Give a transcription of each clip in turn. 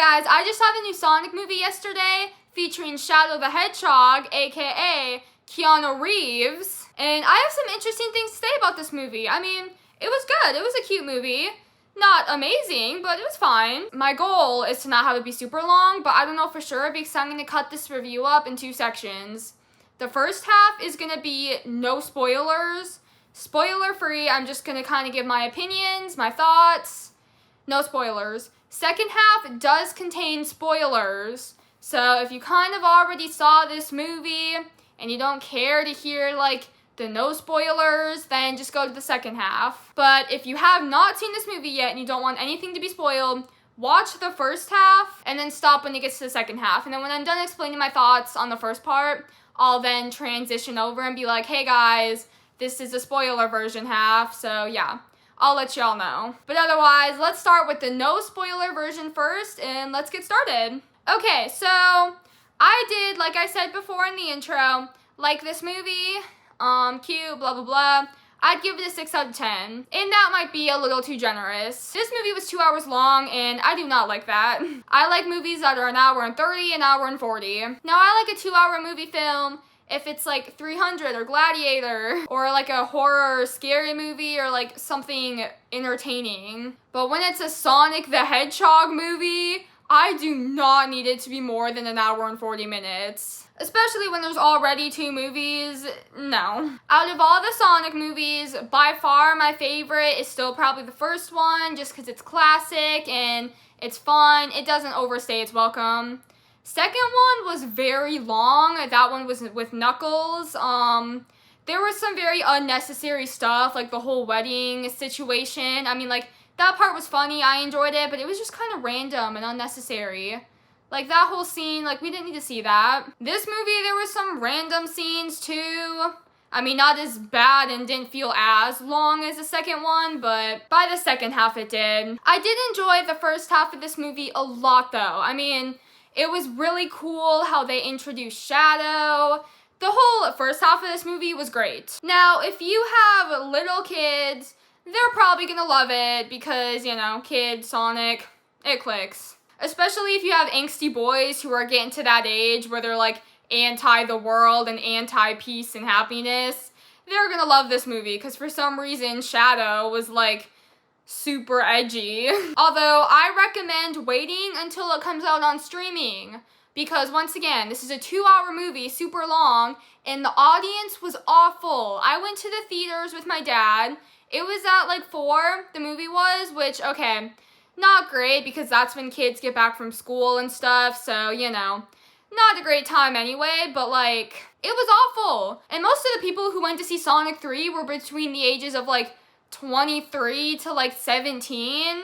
guys, I just saw the new Sonic movie yesterday featuring Shadow the Hedgehog, aka Keanu Reeves. And I have some interesting things to say about this movie. I mean, it was good. It was a cute movie. Not amazing, but it was fine. My goal is to not have it be super long, but I don't know for sure because I'm going to cut this review up in 2 sections. The first half is going to be no spoilers. Spoiler free, I'm just going to kind of give my opinions, my thoughts. No spoilers. Second half does contain spoilers. So if you kind of already saw this movie and you don't care to hear like the no spoilers, then just go to the second half. But if you have not seen this movie yet and you don't want anything to be spoiled, watch the first half and then stop when it gets to the second half. And then when I'm done explaining my thoughts on the first part, I'll then transition over and be like, hey guys, this is the spoiler version half. So yeah, I'll let y'all know. But otherwise, let's start with the no spoiler version first and let's get started. Okay, so I did, like I said before in the intro, like this movie, cute, blah, blah, blah. I'd give it a 6 out of 10, and that might be a little too generous. This movie was 2 hours long, and I do not like that. I like movies that are an hour and 30, an hour and 40. Now, I like a 2-hour movie film if it's like 300 or Gladiator, or like a horror scary movie, or like something entertaining. But when it's a Sonic the Hedgehog movie, I do not need it to be more than an hour and 40 minutes. Especially when there's already 2 movies, no. Out of all the Sonic movies, by far my favorite is still probably the first one, just because it's classic and it's fun. It doesn't overstay its welcome. Second one was very long. That one was with Knuckles. There was some very unnecessary stuff, like the whole wedding situation. I mean, like, that part was funny, I enjoyed it, but it was just kind of random and unnecessary. Like, that whole scene, like, we didn't need to see that. This movie, there was some random scenes, too. I mean, not as bad and didn't feel as long as the second one, but by the second half it did. I did enjoy the first half of this movie a lot, though. I mean, it was really cool how they introduced Shadow. The whole first half of this movie was great. Now, if you have little kids, they're probably gonna love it because, you know, kids, Sonic, it clicks. Especially if you have angsty boys who are getting to that age where they're like anti the world and anti peace and happiness. They're gonna love this movie because for some reason Shadow was like super edgy. Although I recommend waiting until it comes out on streaming because once again, this is a 2-hour movie, super long, and the audience was awful. I went to the theaters with my dad. It was at like 4, the movie was, which, okay, not great because that's when kids get back from school and stuff, so, you know, not a great time anyway, but like, it was awful. And most of the people who went to see Sonic 3 were between the ages of like 23 to like 17.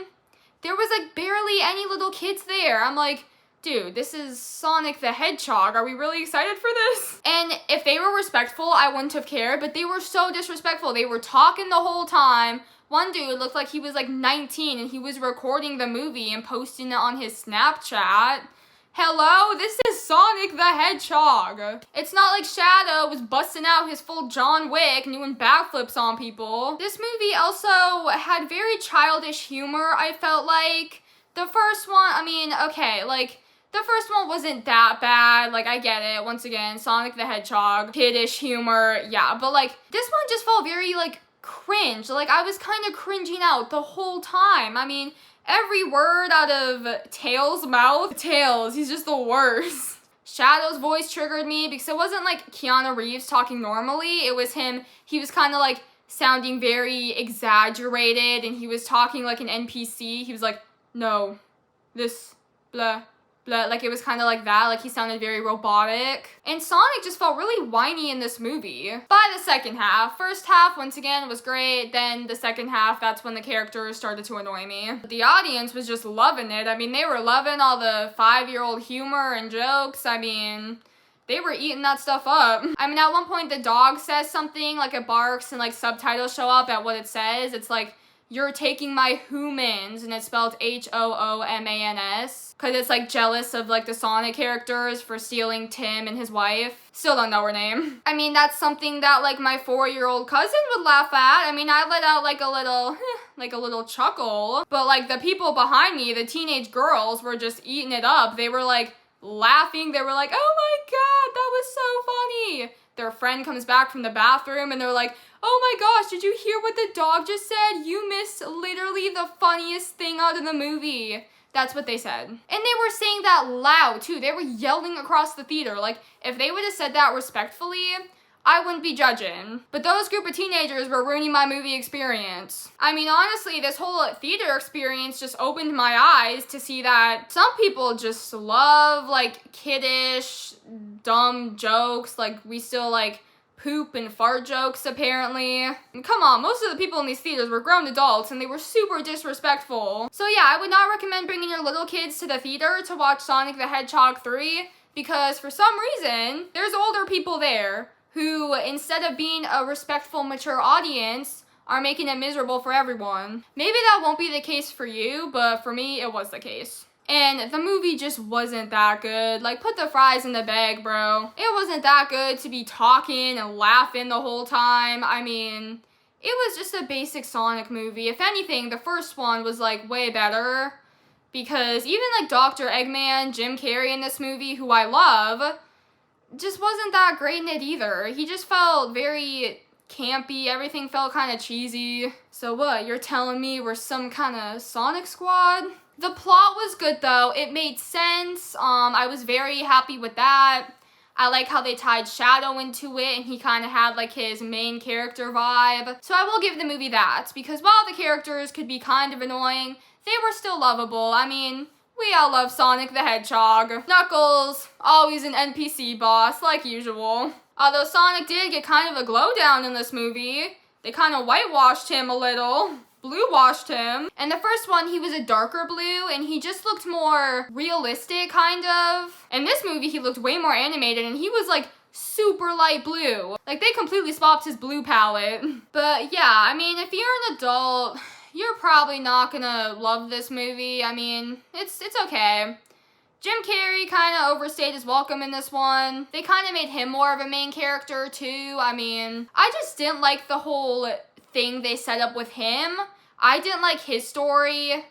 There was like barely any little kids there. I'm like, dude, this is Sonic the Hedgehog. Are we really excited for this? And if they were respectful, I wouldn't have cared, but they were so disrespectful. They were talking the whole time. One dude looked like he was like 19 and he was recording the movie and posting it on his Snapchat. Hello, this is Sonic the Hedgehog. It's not like Shadow was busting out his full John Wick and doing backflips on people. This movie also had very childish humor, I felt like. The first one, I mean, okay, like, the first one wasn't that bad, like, I get it, once again, Sonic the Hedgehog, kiddish humor, yeah, but, like, this one just felt very, like, cringe, like, I was kind of cringing out the whole time. I mean, every word out of Tails' mouth, Tails, he's just the worst. Shadow's voice triggered me, because it wasn't, like, Keanu Reeves talking normally, it was him, he was kind of, like, sounding very exaggerated, and he was talking like an NPC, he was like, no, this, blah, blah, like it was kind of like that, like he sounded very robotic. And Sonic just felt really whiny in this movie. By the second half, first half, once again, was great, then the second half, that's when the characters started to annoy me. The audience was just loving it. I mean, they were loving all the 5-year-old humor and jokes. I mean, they were eating that stuff up. I mean, at one point the dog says something, like it barks and like subtitles show up at what it says. It's like, "You're taking my humans," and it's spelled Hoomans, because it's like jealous of like the Sonic characters for stealing Tim and his wife. Still don't know her name. I mean, that's something that like my 4-year-old cousin would laugh at. I mean, I let out like a little, like a little chuckle, but like the people behind me, the teenage girls, were just eating it up. They were like laughing. They were like, "Oh my god, that was so funny." Their friend comes back from the bathroom and they're like, "Oh my gosh, did you hear what the dog just said? You missed literally the funniest thing out of the movie." That's what they said. And they were saying that loud too. They were yelling across the theater. Like, if they would have said that respectfully, I wouldn't be judging. But those group of teenagers were ruining my movie experience. I mean, honestly, this whole theater experience just opened my eyes to see that some people just love, like, kiddish, dumb jokes. Like, we still, like, poop and fart jokes, apparently. And come on, most of the people in these theaters were grown adults and they were super disrespectful. So yeah, I would not recommend bringing your little kids to the theater to watch Sonic the Hedgehog 3 because for some reason, there's older people there who, instead of being a respectful, mature audience, are making it miserable for everyone. Maybe that won't be the case for you, but for me, it was the case. And the movie just wasn't that good. Like, put the fries in the bag, bro. It wasn't that good to be talking and laughing the whole time. I mean, it was just a basic Sonic movie. If anything, the first one was, like, way better. Because even, like, Dr. Eggman, Jim Carrey in this movie, who I love, just wasn't that great in it either. He just felt very campy. Everything felt kind of cheesy. So what, you're telling me we're some kind of Sonic Squad? The plot was good though. It made sense. I was very happy with that. I like how they tied Shadow into it and he kind of had like his main character vibe. So I will give the movie that because while the characters could be kind of annoying, they were still lovable. I mean, we all love Sonic the Hedgehog. Knuckles, always an NPC boss like usual. Although Sonic did get kind of a glow down in this movie. They kind of whitewashed him a little. Blue washed him. And the first one, he was a darker blue and he just looked more realistic, kind of. In this movie, he looked way more animated and he was like super light blue. Like they completely swapped his blue palette. But yeah, I mean, if you're an adult, you're probably not gonna love this movie. I mean, it's okay. Jim Carrey kind of overstayed his welcome in this one. They kind of made him more of a main character too. I mean, I just didn't like the whole thing they set up with him. I didn't like his story.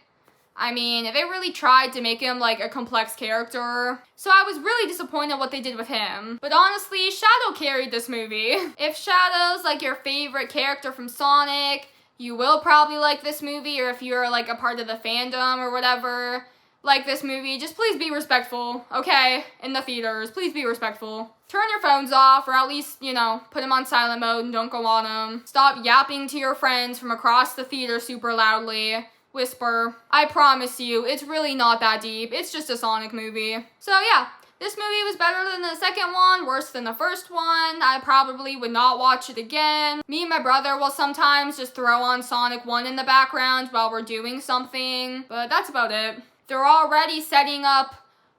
I mean, they really tried to make him like a complex character. So I was really disappointed what they did with him. But honestly, Shadow carried this movie. If Shadow's like your favorite character from Sonic, you will probably like this movie, or if you're like a part of the fandom or whatever, like this movie, just please be respectful, okay? In the theaters, please be respectful. Turn your phones off, or at least, you know, put them on silent mode and don't go on them. Stop yapping to your friends from across the theater super loudly. Whisper. I promise you, it's really not that deep. It's just a Sonic movie. So yeah, this movie was better than the second one, worse than the first one. I probably would not watch it again. Me and my brother will sometimes just throw on Sonic 1 in the background while we're doing something, but that's about it. They're already setting up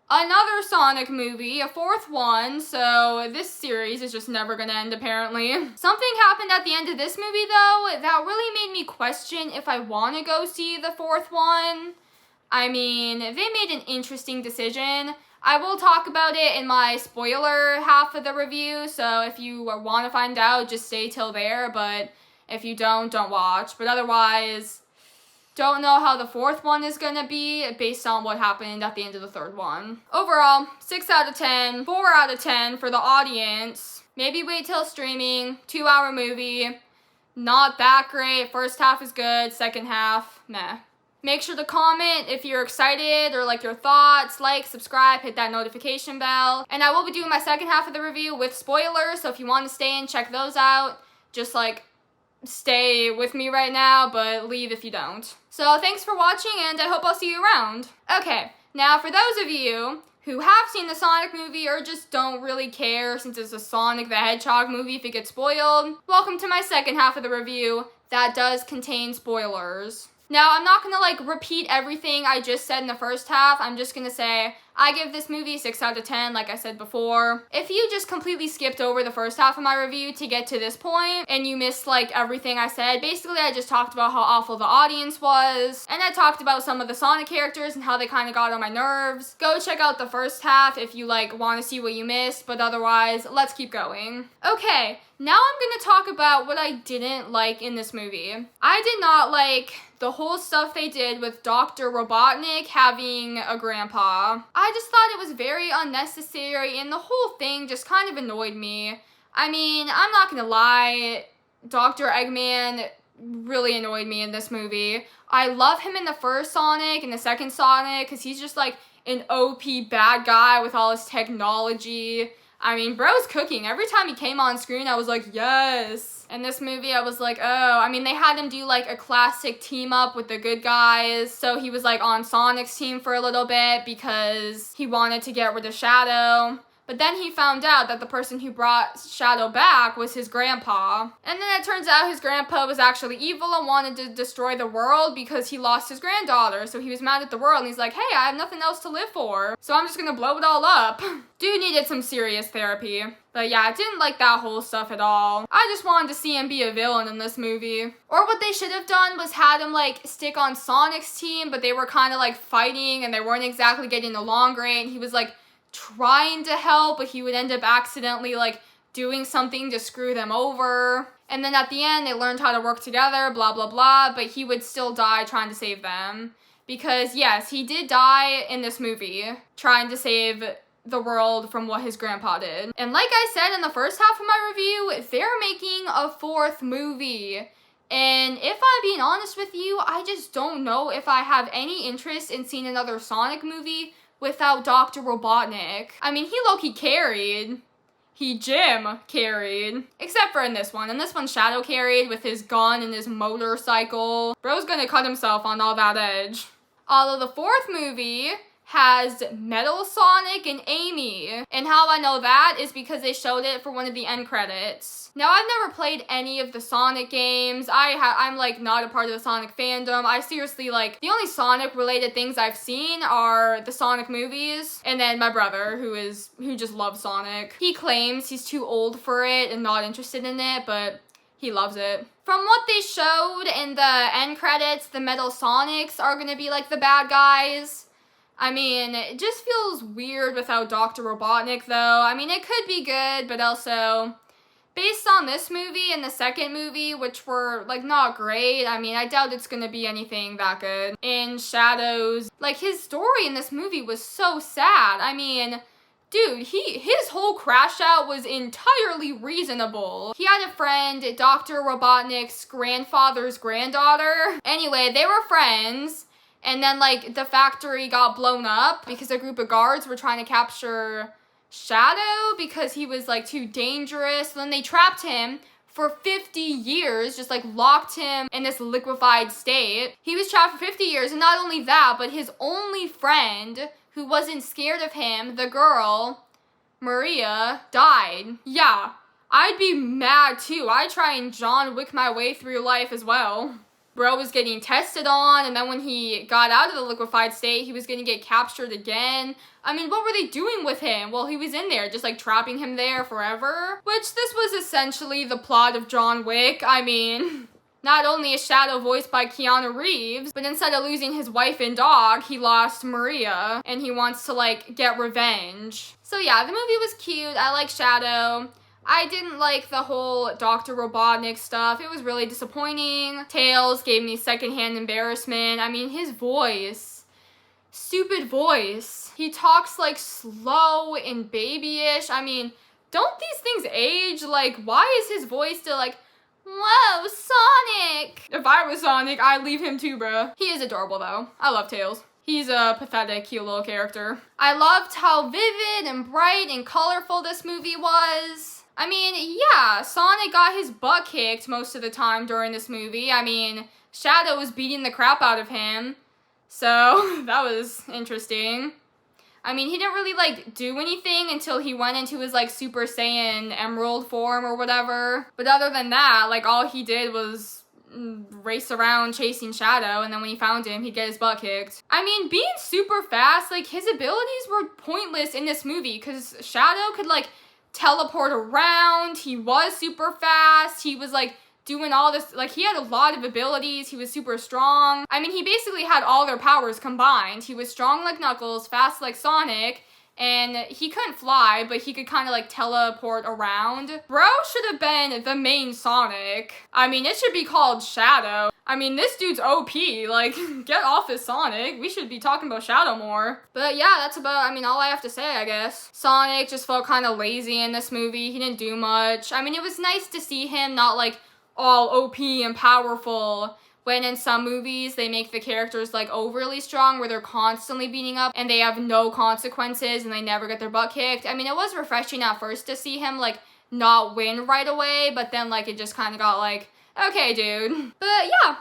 another Sonic movie, a fourth one, so this series is just never gonna end apparently. Something happened at the end of this movie though that really made me question if I want to go see the fourth one. I mean, they made an interesting decision. I will talk about it in my spoiler half of the review, so if you want to find out, just stay till there, but if you don't watch. But otherwise, don't know how the fourth one is gonna be based on what happened at the end of the third one. Overall, 6 out of 10, 4 out of 10 for the audience. Maybe wait till streaming, 2-hour movie. Not that great. First half is good, second half, meh. Make sure to comment if you're excited or like your thoughts, like, subscribe, hit that notification bell. And I will be doing my second half of the review with spoilers, so if you want to stay and check those out, just like stay with me right now, but leave if you don't. So thanks for watching, and I hope I'll see you around. Okay, now for those of you who have seen the Sonic movie or just don't really care since it's a Sonic the Hedgehog movie if it gets spoiled, welcome to my second half of the review that does contain spoilers. Now, I'm not gonna like repeat everything I just said in the first half. I'm just gonna say I give this movie 6 out of 10, like I said before. If you just completely skipped over the first half of my review to get to this point, and you missed like everything I said, basically I just talked about how awful the audience was, and I talked about some of the Sonic characters and how they kind of got on my nerves. Go check out the first half if you like want to see what you missed, but otherwise, let's keep going. Okay, now I'm gonna talk about what I didn't like in this movie. I did not like the whole stuff they did with Dr. Robotnik having a grandpa. I just thought it was very unnecessary, and the whole thing just kind of annoyed me. I mean, I'm not gonna lie, Dr. Eggman really annoyed me in this movie. I love him in the first Sonic and the second Sonic, because he's just like an OP bad guy with all his technology. I mean, bro's cooking. Every time he came on screen, I was like, yes. In this movie, I was like, oh. I mean, they had him do, like, a classic team-up with the good guys. So he was, like, on Sonic's team for a little bit because he wanted to get rid of Shadow. But then he found out that the person who brought Shadow back was his grandpa. And then it turns out his grandpa was actually evil and wanted to destroy the world because he lost his granddaughter. So he was mad at the world and he's like, hey, I have nothing else to live for, so I'm just gonna blow it all up. Dude needed some serious therapy. But yeah, I didn't like that whole stuff at all. I just wanted to see him be a villain in this movie. Or what they should have done was had him like stick on Sonic's team, but they were kind of like fighting and they weren't exactly getting along great, and he was like trying to help, but he would end up accidentally like doing something to screw them over. And then at the end, they learned how to work together, blah, blah, blah, but he would still die trying to save them. Because yes, he did die in this movie, trying to save the world from what his grandpa did. And like I said in the first half of my review, they're making a 4th movie. And if I'm being honest with you, I just don't know if I have any interest in seeing another Sonic movie without Dr. Robotnik. I mean, he low-key carried. He Jim carried. Except for in this one. In this one, Shadow carried with his gun and his motorcycle. Bro's gonna cut himself on all that edge. Although the 4th movie has Metal Sonic and Amy. And how I know that is because they showed it for one of the end credits. Now, I've never played any of the Sonic games. I'm like not a part of the Sonic fandom. I seriously like, the only Sonic related things I've seen are the Sonic movies. And then my brother, who just loves Sonic. He claims he's too old for it and not interested in it, but he loves it. From what they showed in the end credits, the Metal Sonics are gonna be like the bad guys. I mean, it just feels weird without Dr. Robotnik, though. I mean, it could be good, but also, based on this movie and the second movie, which were, like, not great, I mean, I doubt it's gonna be anything that good. In Shadows, like, his story in this movie was so sad. I mean, dude, his whole crash out was entirely reasonable. He had a friend, Dr. Robotnik's grandfather's granddaughter. Anyway, they were friends. And then, like, the factory got blown up because a group of guards were trying to capture Shadow because he was, like, too dangerous. So then they trapped him for 50 years, just, like, locked him in this liquefied state. He was trapped for 50 years, and not only that, but his only friend, who wasn't scared of him, the girl, Maria, died. Yeah, I'd be mad, too. I'd try and John Wick my way through life as well. Bro was getting tested on, and then when he got out of the liquefied state, he was gonna get captured again. I mean, what were they doing with him? Well, he was in there, just like trapping him there forever. Which, this was essentially the plot of John Wick. I mean, not only is Shadow voiced by Keanu Reeves, but instead of losing his wife and dog, he lost Maria, and he wants to, like, get revenge. So yeah, the movie was cute. I like Shadow. I didn't like the whole Dr. Robotnik stuff. It was really disappointing. Tails gave me secondhand embarrassment. I mean, his voice. Stupid voice. He talks like slow and babyish. I mean, don't these things age? Like, why is his voice still like, whoa, Sonic? If I was Sonic, I'd leave him too, bruh. He is adorable, though. I love Tails. He's a pathetic, cute little character. I loved how vivid and bright and colorful this movie was. I mean, yeah, Sonic got his butt kicked most of the time during this movie. I mean, Shadow was beating the crap out of him. So, that was interesting. I mean, he didn't really, like, do anything until he went into his, like, Super Saiyan Emerald form or whatever. But other than that, like, all he did was race around chasing Shadow, and then when he found him, he'd get his butt kicked. I mean, being super fast, like, his abilities were pointless in this movie, because Shadow could, like, teleport around, he was super fast, he was, like, doing all this, like, he had a lot of abilities, he was super strong. I mean, he basically had all their powers combined. He was strong like Knuckles, fast like Sonic, and he couldn't fly, but he could kind of, like, teleport around. Bro should have been the main Sonic. I mean, it should be called Shadow. I mean, this dude's OP, like, get off his Sonic. We should be talking about Shadow more. But yeah, that's about, I mean, all I have to say, I guess. Sonic just felt kind of lazy in this movie. He didn't do much. I mean, it was nice to see him not, like, all OP and powerful, when in some movies they make the characters like overly strong where they're constantly beating up and they have no consequences and they never get their butt kicked. I mean, it was refreshing at first to see him like not win right away, but then like it just kind of got like, okay, dude. But yeah,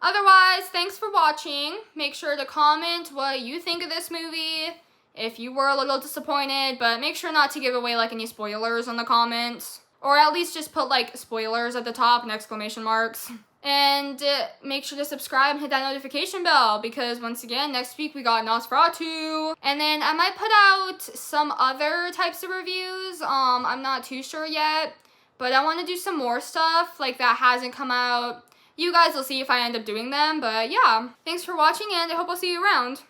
otherwise, thanks for watching. Make sure to comment what you think of this movie, if you were a little disappointed, but make sure not to give away like any spoilers in the comments. Or at least just put like spoilers at the top and exclamation marks. And make sure to subscribe and hit that notification bell, because once again, next week we got Nosferatu. And then I might put out some other types of reviews. I'm not too sure yet, but I want to do some more stuff like that hasn't come out. You guys will see if I end up doing them, but yeah. Thanks for watching, and I hope I'll see you around.